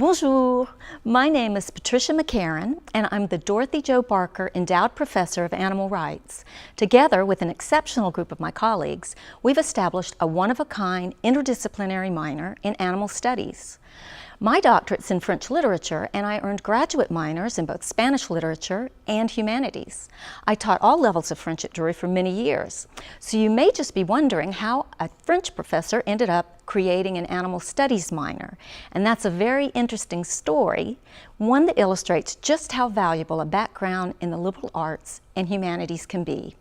Bonjour, my name is Patricia McEachern, and I'm the Dorothy Jo Barker Endowed Professor of Animal Rights. Together with an exceptional group of my colleagues, we've established a one-of-a-kind interdisciplinary minor in animal studies. My doctorate's in French literature, and I earned graduate minors in both Spanish literature and humanities. I taught all levels of French at Drury for many years. So you may just be wondering how a French professor ended up creating an animal studies minor. And that's a very interesting story, one that illustrates just how valuable a background in the liberal arts and humanities can be.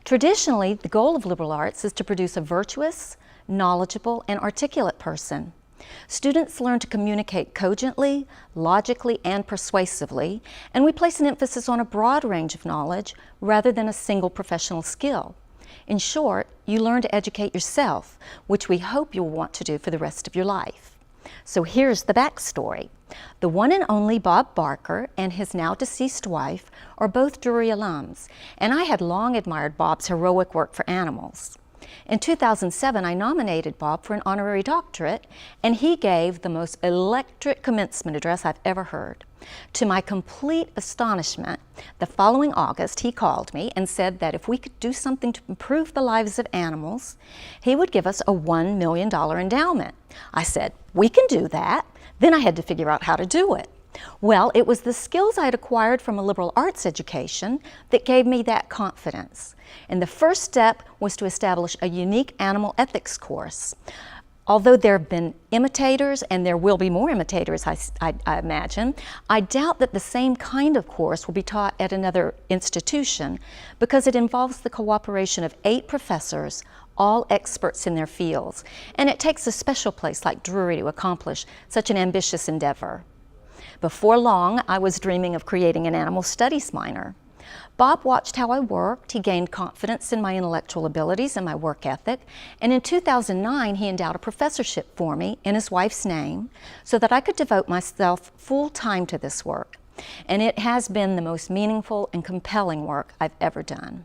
Traditionally, the goal of liberal arts is to produce a virtuous, knowledgeable, and articulate person. Students learn to communicate cogently, logically, and persuasively, and we place an emphasis on a broad range of knowledge rather than a single professional skill. In short, you learn to educate yourself, which we hope you'll want to do for the rest of your life. So here's the backstory. The one and only Bob Barker and his now deceased wife are both Drury alums, and I had long admired Bob's heroic work for animals. In 2007, I nominated Bob for an honorary doctorate, and he gave the most electric commencement address I've ever heard. To my complete astonishment, the following August, he called me and said that if we could do something to improve the lives of animals, he would give us a $1 million endowment. I said, "We can do that." Then I had to figure out how to do it. Well, it was the skills I had acquired from a liberal arts education that gave me that confidence. And the first step was to establish a unique animal ethics course. Although there have been imitators, and there will be more imitators, I imagine, I doubt that the same kind of course will be taught at another institution because it involves the cooperation of 8 professors, all experts in their fields. And it takes a special place like Drury to accomplish such an ambitious endeavor. Before long, I was dreaming of creating an animal studies minor. Bob watched how I worked, he gained confidence in my intellectual abilities and my work ethic, and in 2009 he endowed a professorship for me in his wife's name so that I could devote myself full-time to this work. And it has been the most meaningful and compelling work I've ever done.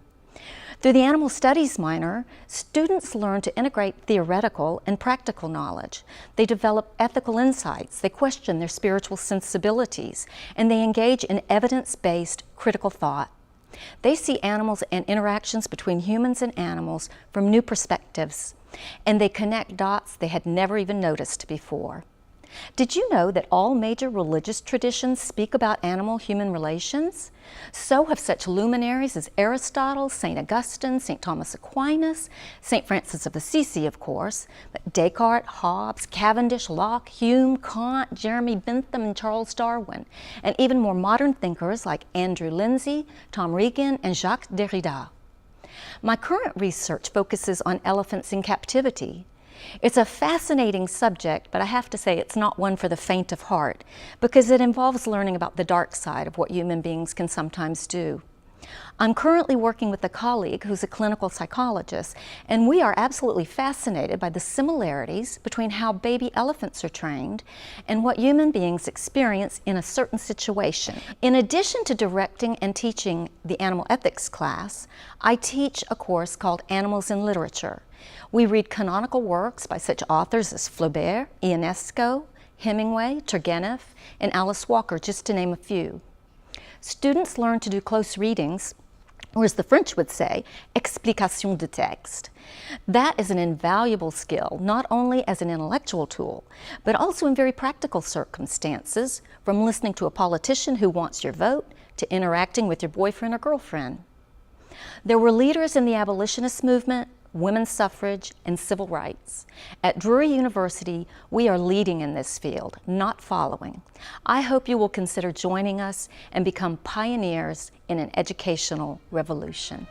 Through the Animal Studies minor, students learn to integrate theoretical and practical knowledge. They develop ethical insights, they question their spiritual sensibilities, and they engage in evidence-based critical thought. They see animals and interactions between humans and animals from new perspectives, and they connect dots they had never even noticed before. Did you know that all major religious traditions speak about animal-human relations? So have such luminaries as Aristotle, St. Augustine, St. Thomas Aquinas, St. Francis of Assisi, of course, but Descartes, Hobbes, Cavendish, Locke, Hume, Kant, Jeremy Bentham, and Charles Darwin, and even more modern thinkers like Andrew Lindsay, Tom Regan, and Jacques Derrida. My current research focuses on elephants in captivity. It's a fascinating subject, but I have to say it's not one for the faint of heart because it involves learning about the dark side of what human beings can sometimes do. I'm currently working with a colleague who's a clinical psychologist, and we are absolutely fascinated by the similarities between how baby elephants are trained and what human beings experience in a certain situation. In addition to directing and teaching the animal ethics class, I teach a course called Animals in Literature. We read canonical works by such authors as Flaubert, Ionesco, Hemingway, Turgenev, and Alice Walker, just to name a few. Students learn to do close readings, or as the French would say, explication de texte. That is an invaluable skill, not only as an intellectual tool, but also in very practical circumstances, from listening to a politician who wants your vote to interacting with your boyfriend or girlfriend. There were leaders in the abolitionist movement, women's suffrage, and civil rights. At Drury University, we are leading in this field, not following. I hope you will consider joining us and become pioneers in an educational revolution.